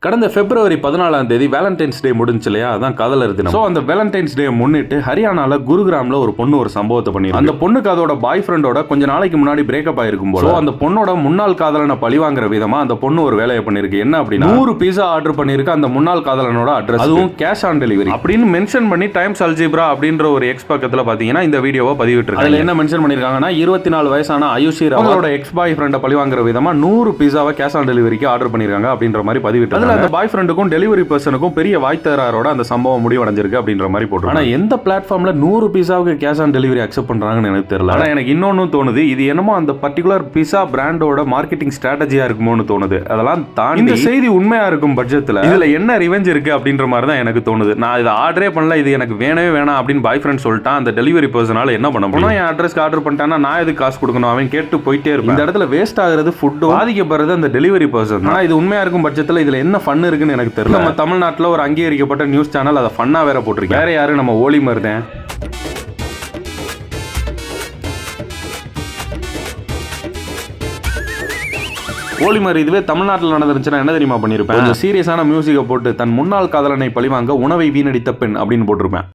கடந்த பிப்ரவரி 14ஆம் தேதி வேலண்டைன்ஸ் டே முடிஞ்சு இல்லையா, அதான் காதலர் தினம். அந்த வேலண்டைன்ஸ் டே முன்னிட்டு ஹரியானால குருகிராம்ல ஒரு பொண்ணு ஒரு சம்பவத்தை பண்ணி, அந்த பொண்ணுக்கு அதோட பாய் ஃப்ரெண்டோட கொஞ்ச நாளைக்கு முன்னாடி பிரேக்கப் ஆயிருக்கும் போது அந்த பொண்ணோட முன்னாள் காதலனை பழிவாங்குற விதமா அந்த பொண்ணு ஒரு வேலையை பண்ணிருக்கு. என்ன அப்படின்னா 100 பீஸா ஆர்டர் பண்ணிருக்கு அந்த முன்னாள் காதலனோட அட்ரஸ், அதுவும் கேஷ் ஆன் டெலிவரி அப்படின்னு மென்ஷன் பண்ணி டைம்ஸ் அல்ஜிப்ரா அப்படின்ற ஒரு எக்ஸ் பக்கத்துல பாத்தீங்கன்னா இந்த வீடியோவை பதிவிட்டிருக்காங்க. அதுல என்ன மென்ஷன் பண்ணிருக்காங்கன்னா 24 வயசான ஆயுஷி அவங்களோட எக்ஸ் பாய் ஃப்ரெண்டை பழிவாங்குற விதமா 100 பீஸாவை கேஷ் ஆன் டெலிவரிக்கு ஆர்டர் பண்ணிருக்காங்க அப்படின்ற மாதிரி பதிவிட்டு அந்த பாய் ஃப்ரெண்டுக்கும் டெலிவரி பர்சனுக்கும் பெரிய வாய்த்தராரோட அந்த சம்பவம் முடிவடைஞ்சிருக்கு அப்படின்ற மாதிரி போட்டு. ஆனா எந்த பிளாட்ஃபார்ம்ல 100 பீஸாவுக்கு கேஷ் ஆன் டெலிவரி அக்செப்ட் பண்றாங்கன்னு எனக்கு தெரியல. ஆனா எனக்கு இன்னொன்னு தோணுது, இது என்னமோ அந்த பர்டிகுலர் பீஸா பிராண்டோட மார்க்கெட்டிங் ஸ்ட்ராட்டஜியா இருக்குமோன்னு தோணுது. அதெல்லாம் தாண்டி இந்த செய்தி உண்மையா இருக்கும் பட்சத்துல இதுல என்ன ரிவெஞ்ச் இருக்கு அப்படின்ற மாதிரி தான் எனக்கு தோணுது. நான் இதை ஆர்டரே பண்ணல, இது எனக்கு வேணவே வேணாம் அப்படின்னு பாய் ஃப்ரெண்ட் சொல்லிட்டான். அந்த டெலிவரி பர்சனால என்ன பண்ண முடியும்? என் அட்ரஸ்க்கு ஆர்டர் பண்ணிட்டானா நான் எதுக்கு காசு கொடுக்கணும்? அவன் கேட்டு போயிட்டே இருக்கும். இந்த இடத்துல வேஸ்ட் ஆகுறது ஃபுட், பாதிக்கப்படுறது அந்த டெலிவரி பர்சன். ஆனா இது உண்மையா இருக்கும் பட்சத்துல இதுல என்ன ஃபன் இருக்குன்னு எனக்கு தெரியல. நம்ம தமிழ்நாட்டில் ஒரு அங்கீகரிக்கப்பட்ட நியூஸ் சேனல் அதை ஃபன்னா வேற போட்டிருக்கு. வேற யாரு? நம்ம ஓலிமர் தான். ஓலிமர் இதுவே தமிழ்நாட்டில் நடந்துருச்சுன்னா என்ன தெரியுமா பண்ணிருப்பேன்? சீரியஸான மியூசிக்கை போட்டு தன் முன்னாள் காதலனை பழிவாங்க உணவை வீணடித்த பெண் அப்படின்னு போட்டிருப்பேன்.